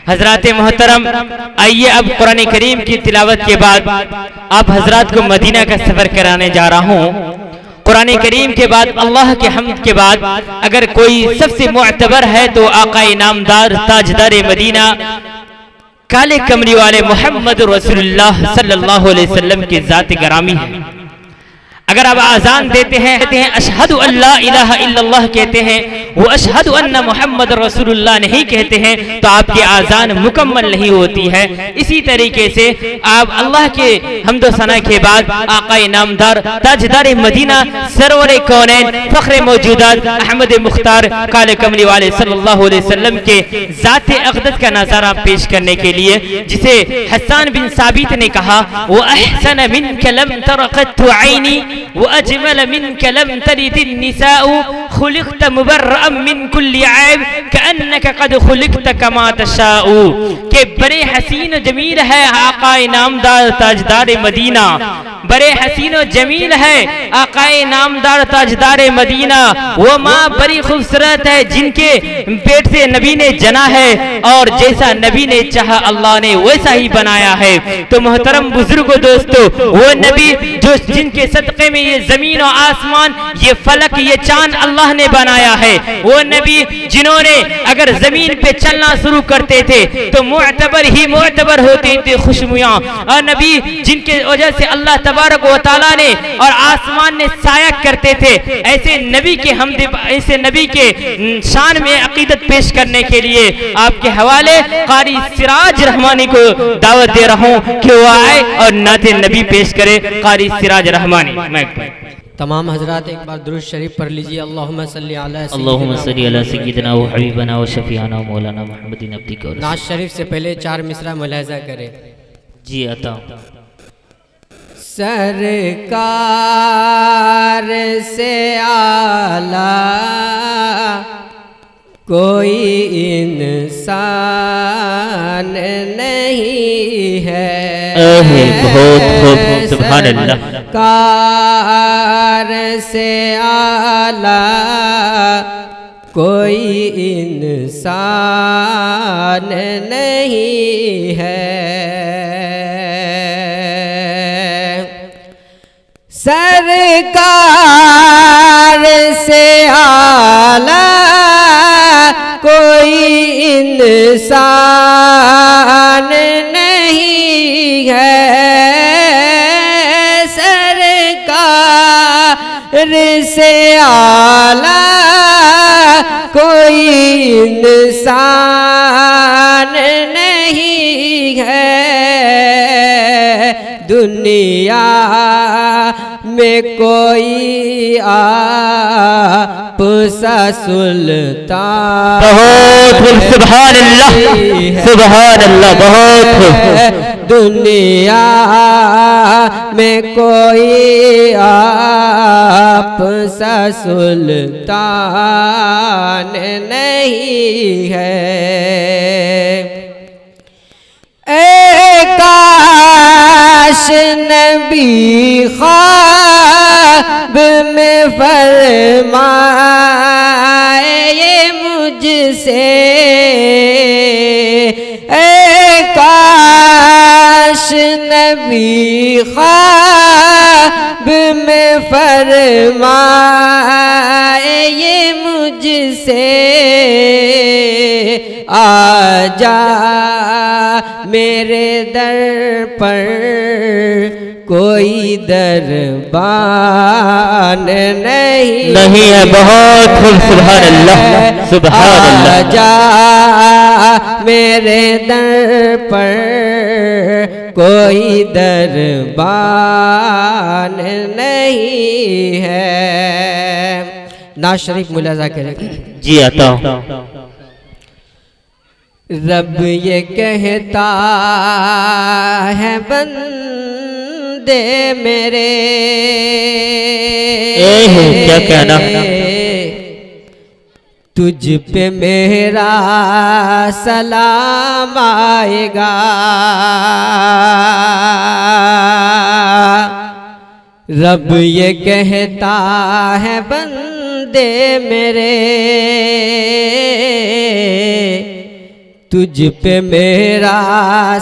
हजरात मोहतरम, आइए अब कुरान करीम की तिलावत के बाद आप हजरात को मदीना का सफर कराने जा रहा हूँ। कुरान करीम के बाद, अल्लाह के हम्द के बाद अगर कोई सबसे मुअतबर है तो आका इनामदार ताजदार मदीना काले कमरी वाले मोहम्मद रसूलुल्लाह सल्लल्लाहु अलैहि वसल्लम की जात गरामी है। अगर आप आजान देते हैं अशहदु अल्ला इलाहा इल्लल्लाह कहते हैं, वो अशहदु अन्ना मोहम्मद रसूलुल्लाह नहीं कहते हैं तो आपकी आजान मुकम्मल नहीं होती है। इसी तरीके से आप अल्लाह के हम्दो सना के बाद आका इनामदार ताजदार मदीना सरवर कौनैन फख्र मौजूदात अहमद मुख्तार काले कमली वाले सल्लल्लाहु अलैहि वसल्लम के जाते अक़दस का नजारा पेश करने के लिए, जिसे हसन बिन साबित ने कहा, वो अहसन मिन कलम तरक़त ऐनी वो अजमल मिन कलम तलिदिन निसाउ खुलिक़त मुबर्रअम मिन कुल्ली ऐब कअन्नका क़द खुलिक़त कमा तशाउ। के बड़े हसीन जमील है आका इनामदार ताजदार मदीना, बड़े हसीन जमील है आका इनामदार ताजदार मदीना। वो माँ बड़ी खूबसूरत है जिनके पेट से नबी ने जना है और जैसा नबी ने चाहा अल्लाह ने वैसा ही बनाया है। तो मोहतरम बुजुर्गो दोस्तों, वो नबी जो जिनके सदक़े में ये जमीन और आसमान, ये फलक, ये चांद अल्लाह ने बनाया है, वो नबी जिन्होंने अगर जमीन पे चलना शुरू करते थे तो मुअतबर ही मुअतबर होती थी खुशबुयां, और नबी जिनके वजह से अल्लाह तबारक व तआला ने और आसमान ने साया करते थे। ऐसे नबी के हमदे, ऐसे नबी के शान में अकीदत पेश करने के लिए आपके हवाले कारी सिराज रहमानी को दावत दे रहा हूँ कि वो आए और नाते नबी पेश करे। कारी सिराज रहमानी। तमाम हजरात एक बार दुरूद शरीफ पढ़ लीजिए। अल्लाहुम्मा सल्ली अला सय्यिदना व हबीबना व शफीअना मौलाना मुहम्मदिन अब्दिका। नाज शरीफ से पहले 4 मिसरा मुलाहिजा करें। जी अता। सरकार से आला कोई इंसान नहीं है। बहुत खूब, सुभान अल्लाह। कार से आला कोई इंसान नहीं है। सरकार से आला कोई इंसान नहीं है। सरकार से आला कोई इंसान नहीं है। दुनिया में कोई आप सा सुल्तान। बहुत सुभान अल्लाह, सुभान अल्लाह, बहुत। दुनिया में कोई आप सा सुल्तान नहीं है। काश नबी ख्वाब में फरमाए ये मुझसे, काश नबी ख्वाब में फरमाए ये मुझसे, आजा मेरे दर पर कोई दरबान नहीं है। बहुत खूब, सुभान अल्लाह, सुभान अल्लाह। आजा मेरे दर पर कोई दरबान नहीं है। नाज शरीफ मुलाजा करें। जी आता। रब ये कहता है बंदे मेरे, क्या कहना, तुझ पे मेरा सलाम आएगा। रब ये कहता है बंदे मेरे, तुझ पे मेरा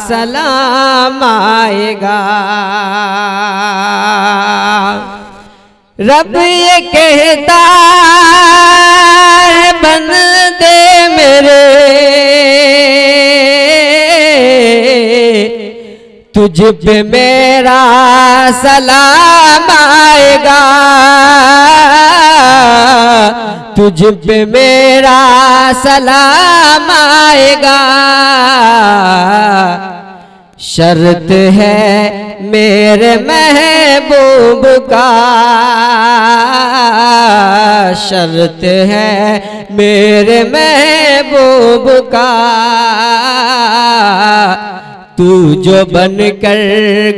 सलाम आएगा। रब ये कहता है बंदे मेरे तुझ पे मेरा सलाम आएगा, तुझ पे मेरा सलाम आएगा। शर्त है मेरे महबूब का, शर्त है मेरे महबूब का, तू जो बनकर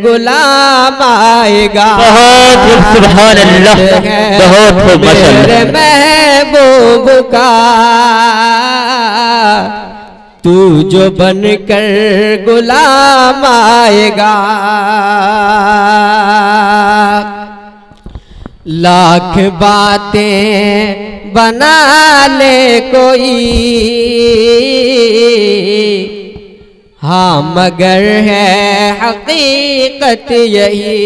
गुलाम आएगा। बहुत सुभान अल्लाह, बहुत मेरे महबूब का, तू जो बनकर गुलाम आएगा। लाख बातें बना ले कोई, हाँ मगर है हकीकत यही।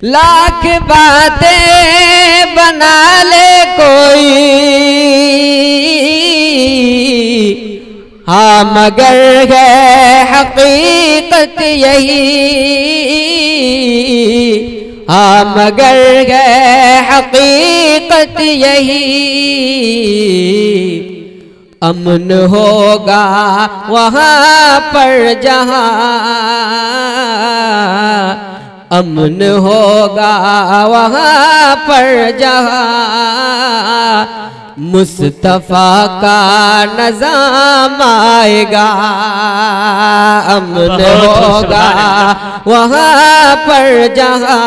लाख बातें बना ले कोई, हाँ मगर है हकीकत यही, हाँ मगर है हकीकत यही। अमन होगा वहाँ पर जहाँ, अमन होगा वहाँ पर जहाँ मुस्तफ़ा का नज़ाम आएगा। अमन होगा वहाँ पर जहाँ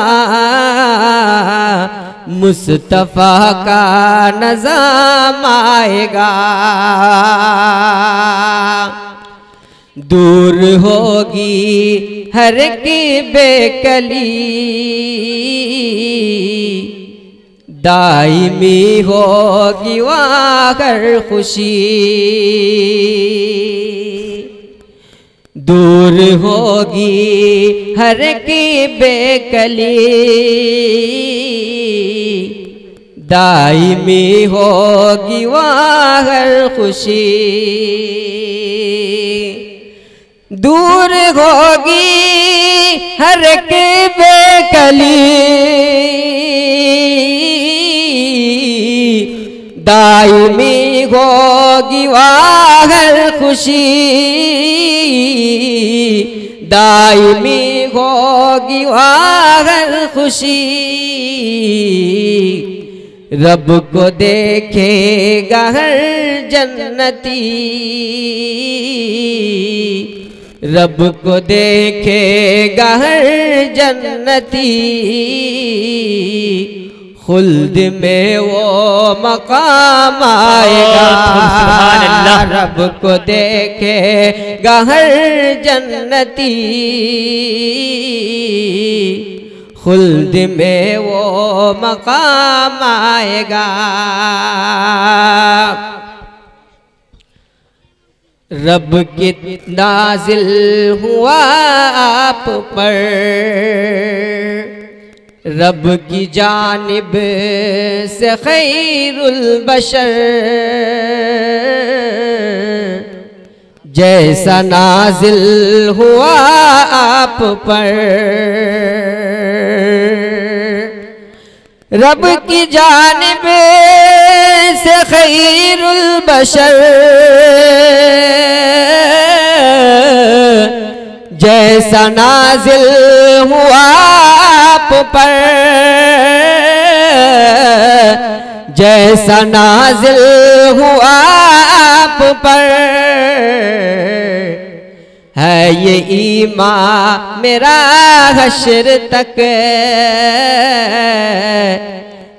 मुस्तफ़ा का नज़ाम आएगा। दूर होगी हर की बेकली, दायमी होगी वाकर खुशी। दूर होगी हर की बेकली, दायमी होगी वाकर खुशी। दूर होगी हर की बेकली, दायमी होगी वाहर खुशी, दायमी होगी वाहर खुशी। रब को देखेगा हर जन्नती, रब को देखेगा हर जन्नती। खुल्द में वो मकाम आएगा। रब को देखेगा हर जन्नती, खुल्द में वो मकाम आएगा। रब की नाजिल हुआ आप पर, रब की जानिब से खैरुल बशर, जैसा नाजिल हुआ आप पर। रब की जानिब से खैरुल बशर, जैसा नाजिल हुआ आप पर, जैसा नाजिल हुआ आप पर। है ये ईमान मेरा हश्र तक,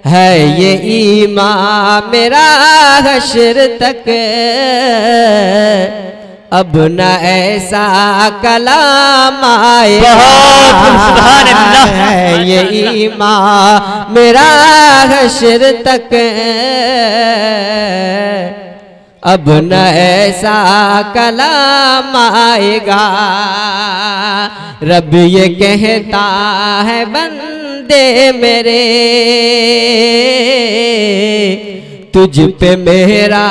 है ये ईमान मेरा हश्र तक। अब न ऐसा कलाम आएगा। सुभान अल्लाह। है ये ईमान मेरा हश्र तक, अब न ऐसा कलाम आएगा। रब ये कहता है बंदे मेरे, तुझ पे मेरा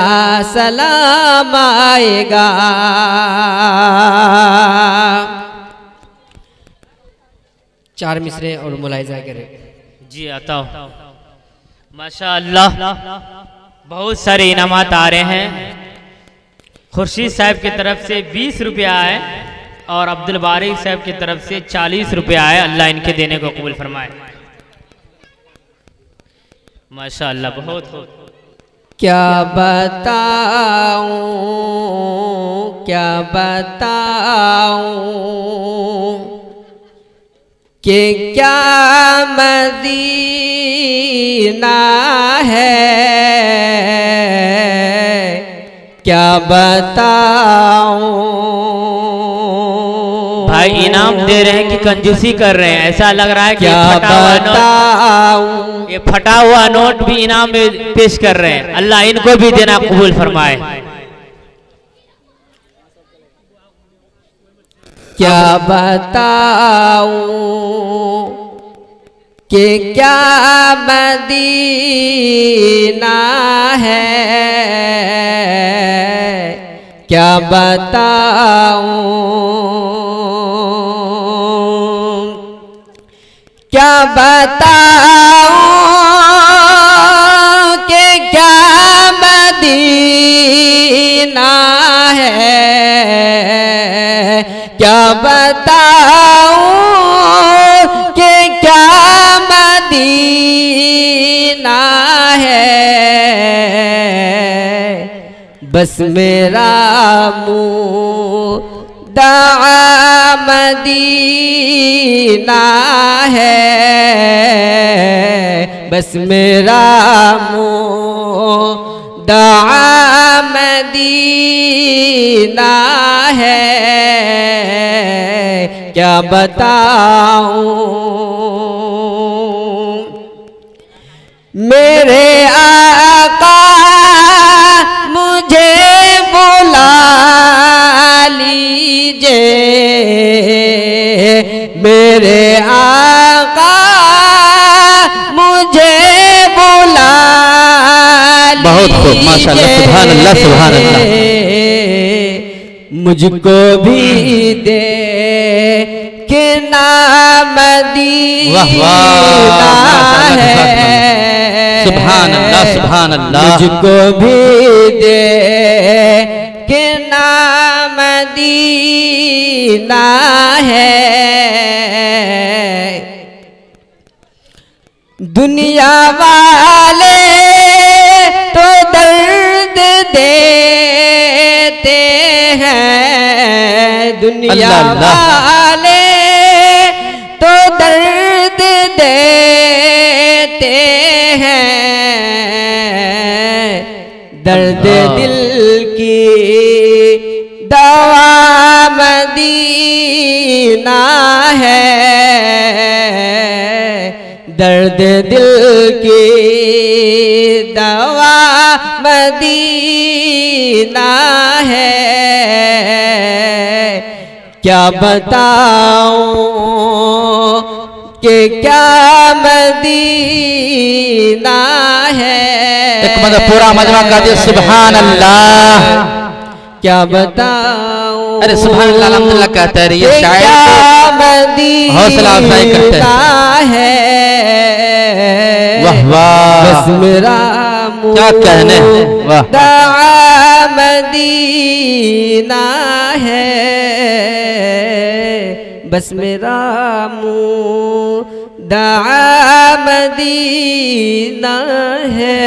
सलाम आएगा। चार मिसरे और मुलाहिजा करें। जी आता हूँ। माशाअल्लाह बहुत सारे इनामात आ रहे हैं। खुर्शीद साहब की तरफ से 20 रुपया आए और अब्दुल बारी साहब की तरफ से 40 रुपया आए। अल्लाह इनके देने को कबूल फरमाए। माशाअल्लाह बहुत हो। क्या बताऊं, क्या बताऊं कि क्या मदीना है, क्या बताऊं। भाई इनाम दे रहे हैं कि कंजूसी कर रहे हैं? ऐसा लग रहा है कि क्या बताऊं। ये फटा हुआ नोट भी इनाम में पेश कर रहे हैं। अल्लाह इनको भी देना कबूल फरमाए। क्या बताऊं कि क्या मदीना है, क्या बताऊं। क्या बताऊं कि क्या मदीना है, क्या बताऊं कि क्या मदीना है। बस मेरा मुद्दा मदीना है, बस मेरा मुद्दा मदीना है। क्या बताऊं मेरे आका मुझे बुला लीजिए, मेरे आका मुझे बुला लीजिए। बहुत खूब माशाअल्लाह, सुभान अल्लाह, सुभान अल्लाह। मुझको भी दे कि नाम मदीना है, सुभान अल्लाह, सुभान अल्लाह। मुझको भी दे कि नाम मदीना है। दुनिया वाले तो दर्द देते हैं, दुनिया वाले तो दर्द देते हैं। दर्द दिल की दवा मदीना है, दर्द दिल की दवा मदीना है। क्या बताऊं कि क्या मदीना है। एक मतलब पूरा मजमा कर दिया सुभान अल्लाह। क्या बताऊं, अरे सुभान अल्लाह अल्हम्दुलिल्लाह कहते हैं। ये शायर हौसला अफजाई करते हैं। वाह वाह, बस मेरा क्या कहने। वाह मदीना है, बस मेरा मुद्दा मदीना है।